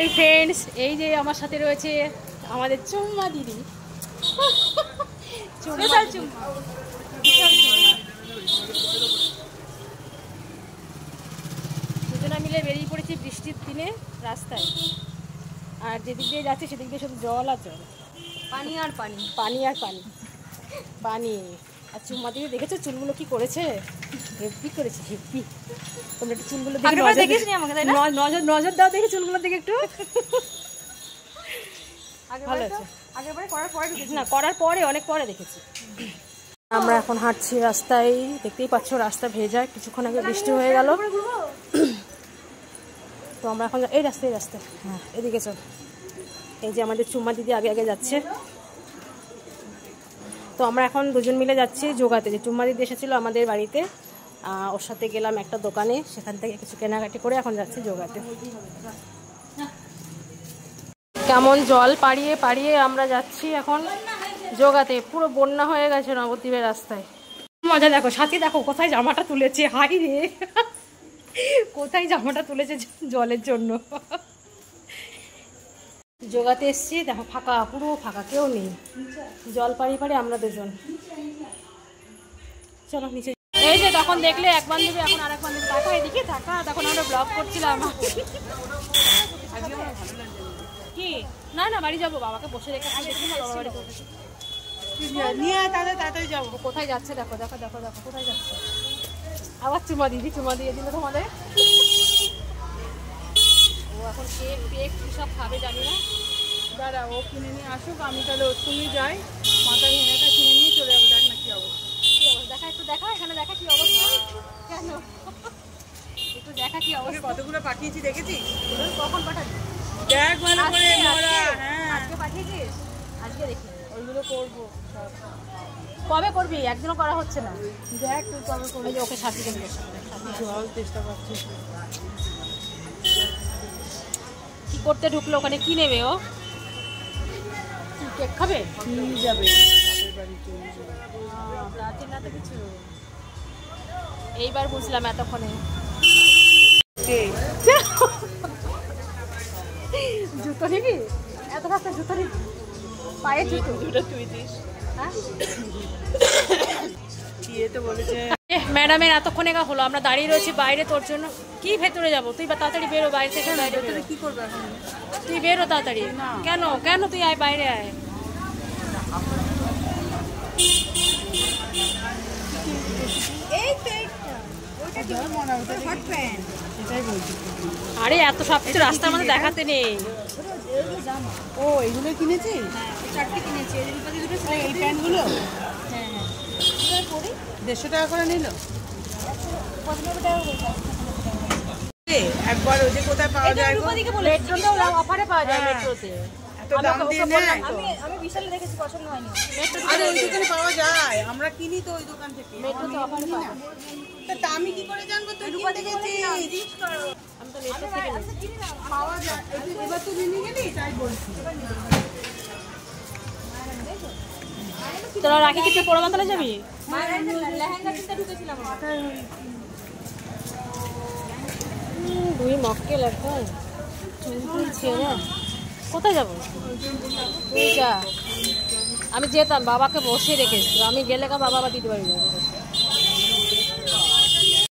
এই ফ্রেন্ডস, এই যে আমার সাথে রয়েছে আমাদের চুম্মা দিদি। দুজনা মিলে বেরিয়ে পড়েছি বৃষ্টির দিনে রাস্তায়, আর যেদিক দিয়ে যাচ্ছে সেদিক দিয়ে শুধু জল আর জল, পানি আর পানি, পানি আর পানি, পানি। আর চুম্মা দিদি দেখেছো চুলগুলো কি করেছে? হেভি করেছে, হেভি। তোমরা একটু চুলগুলো দেখে নজর দাও, দেখে চুলগুলো দেখে একটু। ভালো আছে, না করার পরে, অনেক পরে দেখেছি। আমরা এখন হাঁটছি রাস্তায়, দেখতেই পাচ্ছ রাস্তা ভেজা, কিছুক্ষণ আগে বৃষ্টি হয়ে গেল। তো আমরা এখন এই রাস্তায়, হ্যাঁ এদিকে চল। এই যে আমাদের চুম্মা দিদি আগে আগে যাচ্ছে। তো আমরা এখন দুজন মিলে যাচ্ছি যোগাতে। যে চুম্মা দিদি এসেছিলো আমাদের বাড়িতে, ওর সাথে গেলাম একটা দোকানে, সেখান থেকে কিছু কেনাকাটি করে এখন যাচ্ছি যোগাতে। কেমন জল পাড়িয়ে পাড়িয়ে আমরা যাচ্ছি এখন যোগাতে। পুরো বন্যা হয়ে গেছে নবদ্বীপের রাস্তায়। মজা দেখো, সাথী দেখো কোথায় জামাটা তুলেছে, হাই রে কোথায় জামাটা তুলেছে জলের জন্য। যোগাতে এসছি, দেখো ফাঁকা, পুরো ফাঁকা, কেউ নেই। জল পাড়িয়ে পাড়িয়ে আমরা দুজন। চলো নিচে। এই যে তখন দেখলে এক বান্ধবী, এখন আর এক বান্ধবী। টাকা এদিকে টাকা, তখন আমরা ব্লগ করছিলাম। কি না না বাড়ি যাবো, বাবাকে বসে রেখে বাবা বাড়ি নিয়ে তাড়াতাড়ি যাবো। কোথায় যাচ্ছে দেখো দেখো দেখো দেখো, কোথায় যাচ্ছে। আবার চুমা দিয়ে দিল তোমাদের। ও এখন কেক পেক সব খাবে জানি না। দাঁড়া, ও কিনে নিয়ে আসুক, আমি তাহলে ওর সঙ্গে যাই, মাথায় হেনাটা কিনে নিয়ে চলে যাবো। দেখ না কি অবস্থা, দেখা একটু দেখা, এখানে দেখা কি অবস্থা। কেন একটু দেখা কি অবস্থা। কতগুলো পাঠিয়েছি দেখেছিস? কখন পাঠাবি? দেখ ভালো করে। হ্যাঁ আজকে পাঠিয়েছিস? আজকে দেখি ওইগুলো করবো। কবে করবি? একদিনও করা হচ্ছে না। দেখ তুই কবে করবি। ওকে সাথে জল চেষ্টা করছি। কি করতে ঢুকলো ওখানে? কি নেবে ও? কেক খাবে? নিয়ে যাবে না তো কিছু। এইবার বুঝলাম এতক্ষণে। জুতো নিবি? এত কাছে জুতো নিবি? পায়ে জুতো দুটো তুই দিস। হ্যাঁ তো বলেছে ম্যাডামের এতক্ষণে হলো, আমরা দাঁড়িয়ে রয়েছি বাইরে তোর জন্য। কি ভেতরে যাবো? তুই তাড়াতাড়ি বেরো বাইরে থেকে। বাইরে কি করবো এখন? তুই বেরো তাড়াতাড়ি। কেন কেন তুই আয়, বাইরে আয়। আরে এত সব কিছু রাস্তার মধ্যে দেখাতে নেই। ও এইগুলো কিনেছি? হ্যাঁ 4টে কিনেছি। এই প্যান্টগুলো? হ্যাঁ হ্যাঁ 150 টাকা করে নিল। একবার ওই যে কোথায় পাওয়া যায়? মেট্রোতে অফারে পাওয়া যায়। মেট্রোতে আমি বিশালে দেখেছি, পছন্দ হয়নি। আরে ওই দোকানে পাওয়া যায়, আমরা কিনি তো ওই দোকান থেকে। মেট্রোতে অফারে পাওয়া যায়। তা আমি কি করে জানবো তুই কিনতে গেছিস? আমি তো মেট্রো থেকে পাওয়া যায়। এবার তুই নিয়ে গেলি তাই বলছি। তোরা রাখি কিছু পড়া মাতালে যাবি? লেহেঙ্গা কিনতে ঢুকেছিলাম। দুই মক্কেল এখন চুলছে না। কোথায় যাবো? তুই যা, আমি যেতাম, বাবাকে বসে রেখেছি। আমি গেলে বাবা আবার দিতে পারি যাবো।